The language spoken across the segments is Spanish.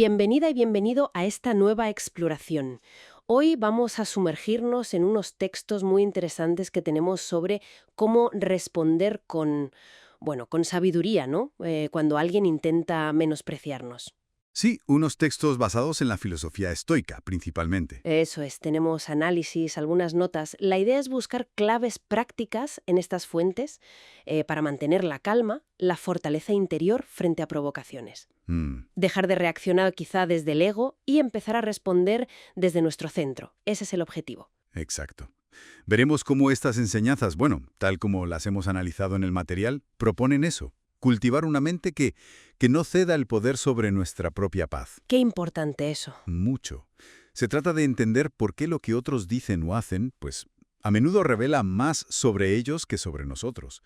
Bienvenida y bienvenido a esta nueva exploración. Hoy vamos a sumergirnos en unos textos muy interesantes que tenemos sobre cómo responder con sabiduría, ¿no? Cuando alguien intenta menospreciarnos. Sí, unos textos basados en la filosofía estoica, principalmente. Eso es, tenemos análisis, algunas notas. La idea es buscar claves prácticas en estas fuentes para mantener la calma, la fortaleza interior frente a provocaciones. Mm, Dejar de reaccionar quizá desde el ego y empezar a responder desde nuestro centro. Ese es el objetivo. exacto. Veremos cómo estas enseñanzas, bueno, tal como las hemos analizado en el material, proponen eso. Cultivar una mente que no ceda el poder sobre nuestra propia paz. Qué importante eso. Mucho. Se trata de entender por qué lo que otros dicen o hacen, pues, a menudo revela más sobre ellos que sobre nosotros.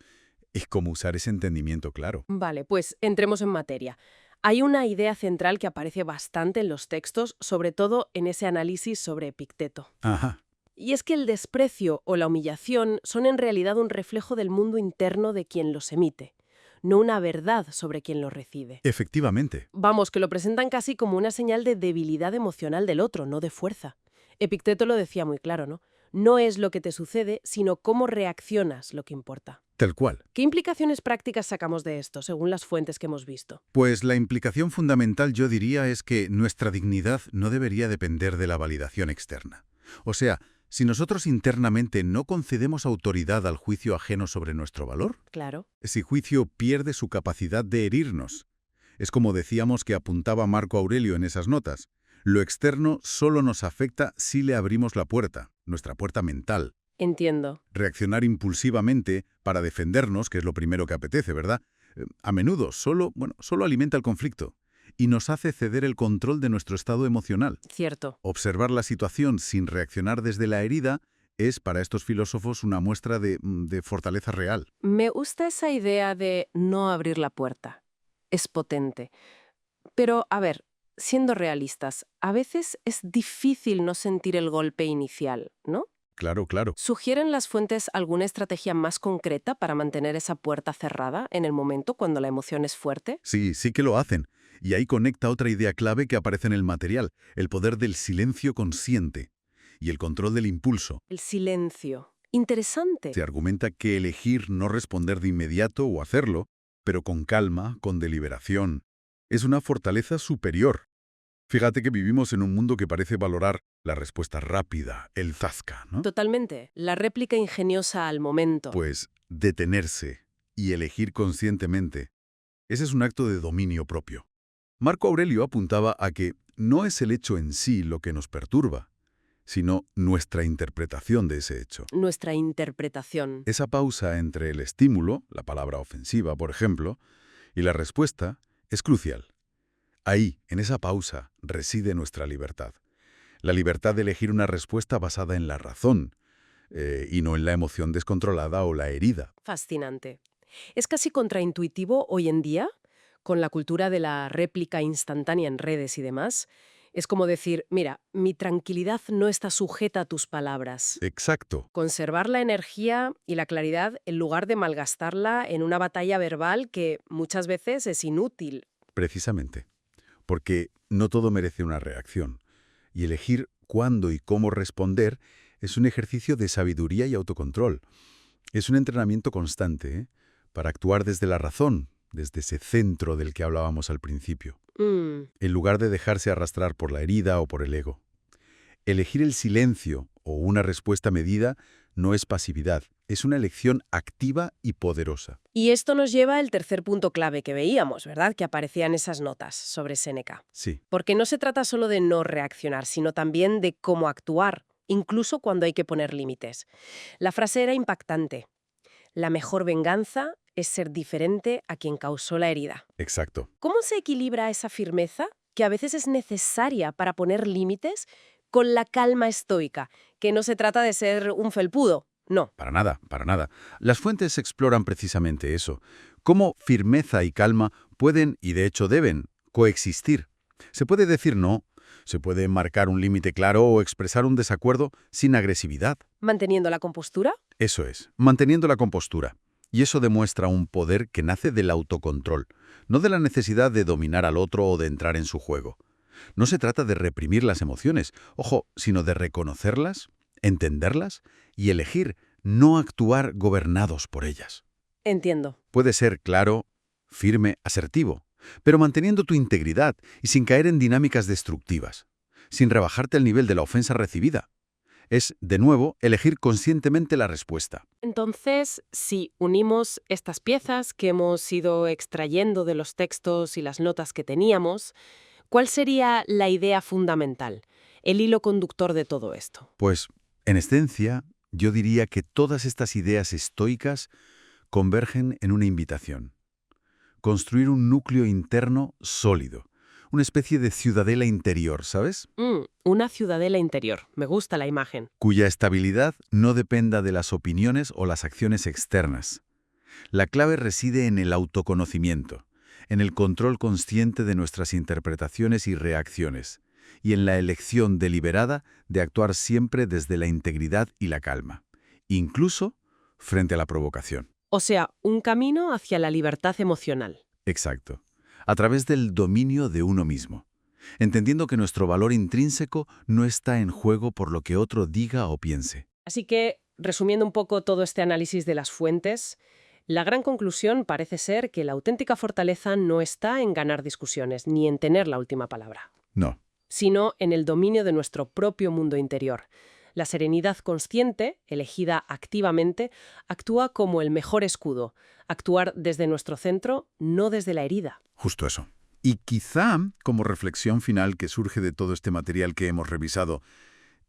Y cómo usar ese entendimiento claro. Vale, pues entremos en materia. Hay una idea central que aparece bastante en los textos, sobre todo en ese análisis sobre Epicteto. Ajá. Y es que el desprecio o la humillación son en realidad un reflejo del mundo interno de quien los emite, no una verdad sobre quien los recibe. Efectivamente. Vamos, que lo presentan casi como una señal de debilidad emocional del otro, no de fuerza. Epicteto lo decía muy claro, ¿no? No es lo que te sucede, sino cómo reaccionas lo que importa. Tal cual. ¿Qué implicaciones prácticas sacamos de esto, según las fuentes que hemos visto? Pues la implicación fundamental, yo diría, es que nuestra dignidad no debería depender de la validación externa. O sea, si nosotros internamente no concedemos autoridad al juicio ajeno sobre nuestro valor, Claro. ese juicio pierde su capacidad de herirnos. Es como decíamos que apuntaba Marco Aurelio en esas notas. Lo externo solo nos afecta si le abrimos la puerta, nuestra puerta mental. Entiendo. Reaccionar impulsivamente para defendernos, que es lo primero que apetece, ¿verdad? A menudo solo alimenta el conflicto y nos hace ceder el control de nuestro estado emocional. Cierto. Observar la situación sin reaccionar desde la herida es, para estos filósofos, una muestra de fortaleza real. Me gusta esa idea de no abrir la puerta. Es potente. Pero, a ver, siendo realistas, a veces es difícil no sentir el golpe inicial, ¿no? Claro, claro. ¿Sugieren las fuentes alguna estrategia más concreta para mantener esa puerta cerrada en el momento cuando la emoción es fuerte? Sí, sí que lo hacen. Y ahí conecta otra idea clave que aparece en el material, el poder del silencio consciente y el control del impulso. El silencio. Interesante. Se argumenta que elegir no responder de inmediato o hacerlo, pero con calma, con deliberación, es una fortaleza superior. Fíjate que vivimos en un mundo que parece valorar la respuesta rápida, el zasca, ¿no? Totalmente. La réplica ingeniosa al momento. Pues detenerse y elegir conscientemente, ese es un acto de dominio propio. Marco Aurelio apuntaba a que no es el hecho en sí lo que nos perturba, sino nuestra interpretación de ese hecho. Nuestra interpretación. Esa pausa entre el estímulo, la palabra ofensiva, por ejemplo, y la respuesta es crucial. Ahí, en esa pausa, reside nuestra libertad. La libertad de elegir una respuesta basada en la razón, y no en la emoción descontrolada o la herida. Fascinante. Es casi contraintuitivo hoy en día, con la cultura de la réplica instantánea en redes y demás. Es como decir, mira, mi tranquilidad no está sujeta a tus palabras. Exacto. Conservar la energía y la claridad en lugar de malgastarla en una batalla verbal que muchas veces es inútil. Precisamente. Porque no todo merece una reacción. Y elegir cuándo y cómo responder es un ejercicio de sabiduría y autocontrol. Es un entrenamiento constante, ¿eh? Para actuar desde la razón, desde ese centro del que hablábamos al principio, en lugar de dejarse arrastrar por la herida o por el ego. Elegir el silencio o una respuesta medida no es pasividad, es una elección activa y poderosa. Y esto nos lleva al tercer punto clave que veíamos, ¿verdad? Que aparecía en esas notas sobre Séneca. Sí, Porque no se trata solo de no reaccionar, sino también de cómo actuar, incluso cuando hay que poner límites. La frase era impactante. La mejor venganza es ser diferente a quien causó la herida. exacto. ¿Cómo se equilibra esa firmeza, que a veces es necesaria para poner límites, con la calma estoica, que no se trata de ser un felpudo? No. Para nada, para nada. Las fuentes exploran precisamente eso. Cómo firmeza y calma pueden, y de hecho deben, coexistir. Se puede decir no, se puede marcar un límite claro o expresar un desacuerdo sin agresividad. ¿Manteniendo la compostura? Eso es, manteniendo la compostura. Y eso demuestra un poder que nace del autocontrol, no de la necesidad de dominar al otro o de entrar en su juego. No se trata de reprimir las emociones, ojo, sino de reconocerlas, entenderlas y elegir no actuar gobernados por ellas. Entiendo. Puede ser claro, firme, asertivo, pero manteniendo tu integridad y sin caer en dinámicas destructivas, sin rebajarte al nivel de la ofensa recibida. Es, de nuevo, elegir conscientemente la respuesta. Entonces, si unimos estas piezas que hemos ido extrayendo de los textos y las notas que teníamos, ¿cuál sería la idea fundamental, el hilo conductor de todo esto? Pues, en esencia, yo diría que todas estas ideas estoicas convergen en una invitación. Construir un núcleo interno sólido, una especie de ciudadela interior, ¿sabes? Una ciudadela interior. Me gusta la imagen. Cuya estabilidad no dependa de las opiniones o las acciones externas. La clave reside en el autoconocimiento, en el control consciente de nuestras interpretaciones y reacciones, y en la elección deliberada de actuar siempre desde la integridad y la calma, incluso frente a la provocación. O sea, un camino hacia la libertad emocional. Exacto. A través del dominio de uno mismo, entendiendo que nuestro valor intrínseco no está en juego por lo que otro diga o piense. Así que, resumiendo un poco todo este análisis de las fuentes, la gran conclusión parece ser que la auténtica fortaleza no está en ganar discusiones ni en tener la última palabra, No. sino en el dominio de nuestro propio mundo interior. La serenidad consciente, elegida activamente, actúa como el mejor escudo, actuar desde nuestro centro, no desde la herida. Justo eso. Y quizá, como reflexión final que surge de todo este material que hemos revisado,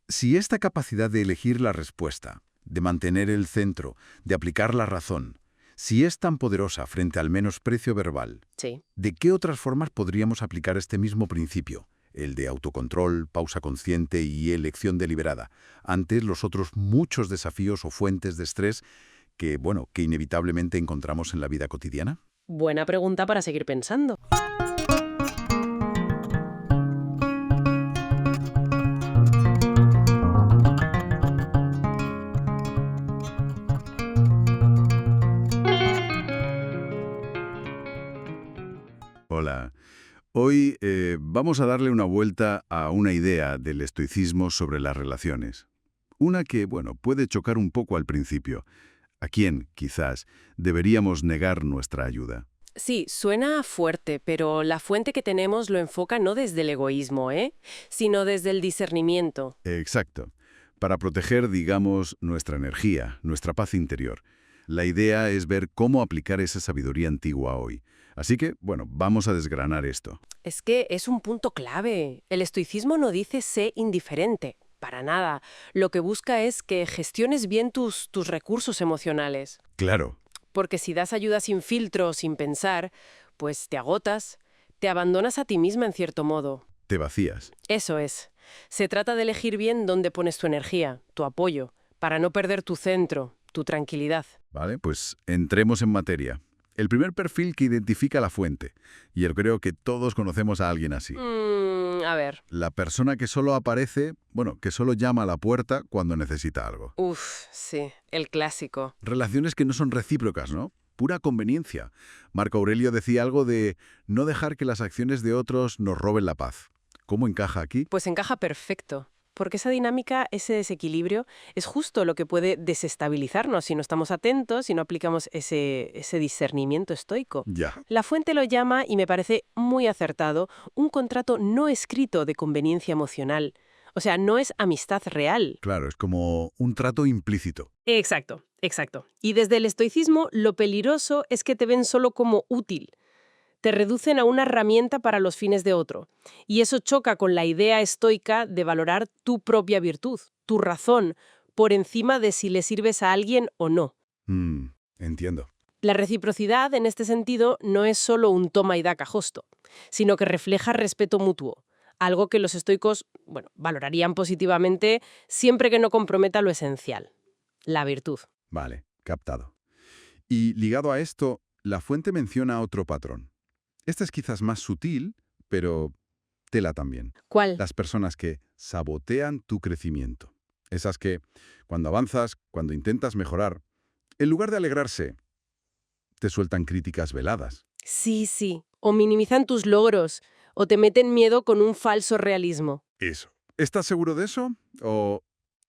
si esta capacidad de elegir la respuesta, de mantener el centro, de aplicar la razón, si es tan poderosa frente al menosprecio verbal, Sí. ¿de qué otras formas podríamos aplicar este mismo principio, el de autocontrol, pausa consciente y elección deliberada, ante los otros muchos desafíos o fuentes de estrés que inevitablemente encontramos en la vida cotidiana? Buena pregunta para seguir pensando. Hola. Hoy vamos a darle una vuelta a una idea del estoicismo sobre las relaciones. Una que, puede chocar un poco al principio. A quien, quizás, deberíamos negar nuestra ayuda. Sí, suena fuerte, pero la fuente que tenemos lo enfoca no desde el egoísmo, sino desde el discernimiento. Exacto. Para proteger, digamos, nuestra energía, nuestra paz interior. La idea es ver cómo aplicar esa sabiduría antigua hoy. Así que, vamos a desgranar esto. Es que es un punto clave. El estoicismo no dice sé indiferente, para nada. Lo que busca es que gestiones bien tus recursos emocionales. Claro. Porque si das ayuda sin filtro, sin pensar, pues te agotas, te abandonas a ti misma en cierto modo. Te vacías. Eso es. Se trata de elegir bien dónde pones tu energía, tu apoyo, para no perder tu centro, tu tranquilidad. Vale, pues entremos en materia. El primer perfil que identifica la fuente, y yo creo que todos conocemos a alguien así. A ver. La persona que solo aparece, que solo llama a la puerta cuando necesita algo. Sí, el clásico. Relaciones que no son recíprocas, ¿no? Pura conveniencia. Marco Aurelio decía algo de no dejar que las acciones de otros nos roben la paz. ¿Cómo encaja aquí? Pues encaja perfecto. Porque esa dinámica, ese desequilibrio, es justo lo que puede desestabilizarnos si no estamos atentos, si no aplicamos ese discernimiento estoico. Ya. La fuente lo llama, y me parece muy acertado, un contrato no escrito de conveniencia emocional. O sea, no es amistad real. Claro, es como un trato implícito. Exacto. Y desde el estoicismo, lo peligroso es que te ven solo como útil. Te reducen a una herramienta para los fines de otro. Y eso choca con la idea estoica de valorar tu propia virtud, tu razón, por encima de si le sirves a alguien o no. Entiendo. La reciprocidad, en este sentido, no es solo un toma y daca justo, sino que refleja respeto mutuo, algo que los estoicos, valorarían positivamente siempre que no comprometa lo esencial, la virtud. Vale, captado. Y ligado a esto, la fuente menciona otro patrón. Este es quizás más sutil, pero tela también. ¿Cuál? Las personas que sabotean tu crecimiento. Esas que, cuando avanzas, cuando intentas mejorar, en lugar de alegrarse, te sueltan críticas veladas. Sí. O minimizan tus logros, o te meten miedo con un falso realismo. Eso. ¿Estás seguro de eso? O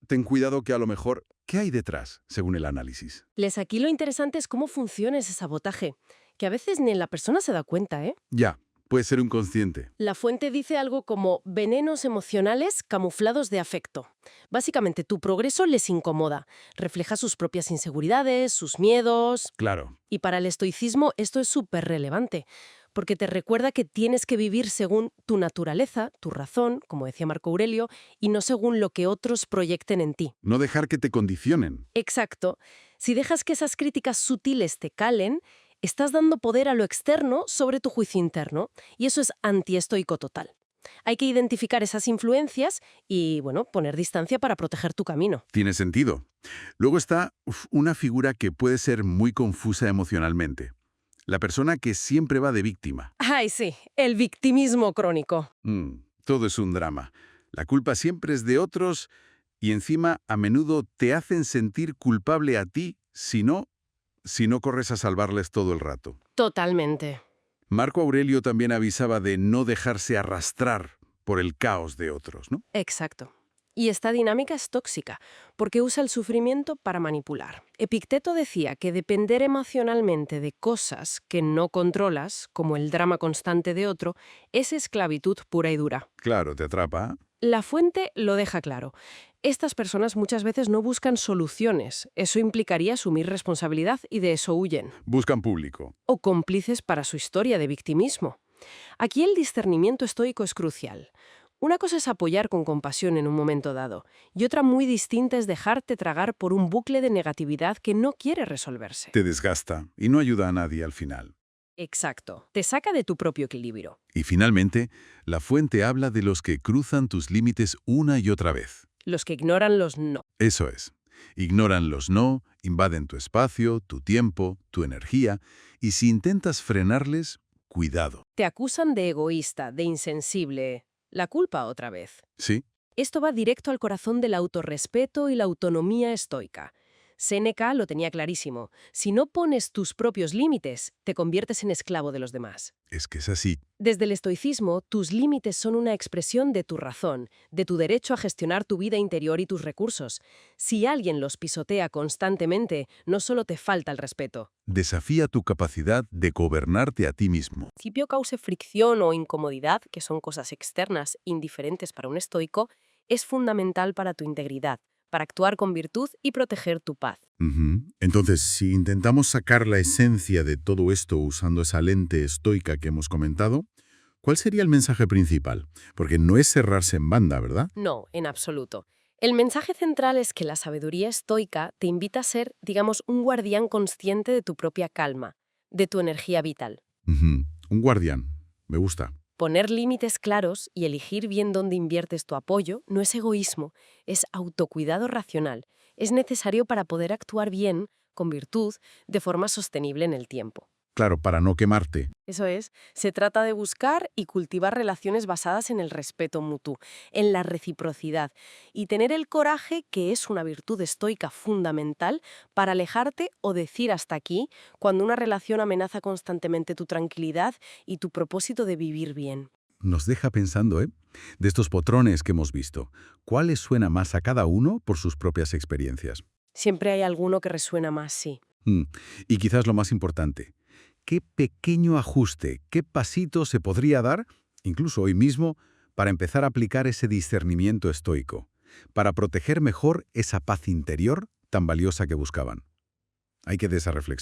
ten cuidado que a lo mejor... ¿Qué hay detrás, según el análisis? Aquí lo interesante es cómo funciona ese sabotaje, que a veces ni la persona se da cuenta, ¿eh? Ya, puede ser inconsciente. La fuente dice algo como venenos emocionales camuflados de afecto. Básicamente, tu progreso les incomoda, refleja sus propias inseguridades, sus miedos. Claro. Y para el estoicismo esto es súper relevante, porque te recuerda que tienes que vivir según tu naturaleza, tu razón, como decía Marco Aurelio, y no según lo que otros proyecten en ti. No dejar que te condicionen. Exacto. Si dejas que esas críticas sutiles te calen, estás dando poder a lo externo sobre tu juicio interno, y eso es antiestoico total. Hay que identificar esas influencias y, bueno, poner distancia para proteger tu camino. Tiene sentido. Luego está una figura que puede ser muy confusa emocionalmente. La persona que siempre va de víctima. Ay, sí, el victimismo crónico. Todo es un drama. La culpa siempre es de otros y encima a menudo te hacen sentir culpable a ti si no corres a salvarles todo el rato. Totalmente. Marco Aurelio también avisaba de no dejarse arrastrar por el caos de otros, ¿no? Exacto. Y esta dinámica es tóxica, porque usa el sufrimiento para manipular. Epicteto decía que depender emocionalmente de cosas que no controlas, como el drama constante de otro, es esclavitud pura y dura. Claro, te atrapa. La fuente lo deja claro. Estas personas muchas veces no buscan soluciones. Eso implicaría asumir responsabilidad y de eso huyen. Buscan público. O cómplices para su historia de victimismo. Aquí el discernimiento estoico es crucial. Una cosa es apoyar con compasión en un momento dado, y otra muy distinta es dejarte tragar por un bucle de negatividad que no quiere resolverse. Te desgasta y no ayuda a nadie al final. Exacto. Te saca de tu propio equilibrio. Y finalmente, la fuente habla de los que cruzan tus límites una y otra vez. Los que ignoran los no. Eso es. Ignoran los no, invaden tu espacio, tu tiempo, tu energía, y si intentas frenarles, cuidado. Te acusan de egoísta, de insensible. La culpa otra vez. ¿Sí? Esto va directo al corazón del autorrespeto y la autonomía estoica. Séneca lo tenía clarísimo. Si no pones tus propios límites, te conviertes en esclavo de los demás. Es que es así. Desde el estoicismo, tus límites son una expresión de tu razón, de tu derecho a gestionar tu vida interior y tus recursos. Si alguien los pisotea constantemente, no solo te falta el respeto. Desafía tu capacidad de gobernarte a ti mismo. El principio cause fricción o incomodidad, que son cosas externas indiferentes para un estoico, es fundamental para tu integridad, para actuar con virtud y proteger tu paz. Entonces, si intentamos sacar la esencia de todo esto usando esa lente estoica que hemos comentado, ¿cuál sería el mensaje principal? Porque no es cerrarse en banda, ¿verdad? No, en absoluto. El mensaje central es que la sabiduría estoica te invita a ser, digamos, un guardián consciente de tu propia calma, de tu energía vital. Un guardián. Me gusta. Poner límites claros y elegir bien dónde inviertes tu apoyo no es egoísmo, es autocuidado racional. Es necesario para poder actuar bien, con virtud, de forma sostenible en el tiempo. Claro, para no quemarte. Eso es, se trata de buscar y cultivar relaciones basadas en el respeto mutuo, en la reciprocidad, y tener el coraje, que es una virtud estoica fundamental, para alejarte o decir hasta aquí cuando una relación amenaza constantemente tu tranquilidad y tu propósito de vivir bien. Nos deja pensando, ¿eh? De estos patrones que hemos visto, ¿cuál les suena más a cada uno por sus propias experiencias? Siempre hay alguno que resuena más, sí. Y quizás lo más importante, ¿qué pequeño ajuste, qué pasito se podría dar, incluso hoy mismo, para empezar a aplicar ese discernimiento estoico, para proteger mejor esa paz interior tan valiosa que buscaban? Hay que dar esa reflexión.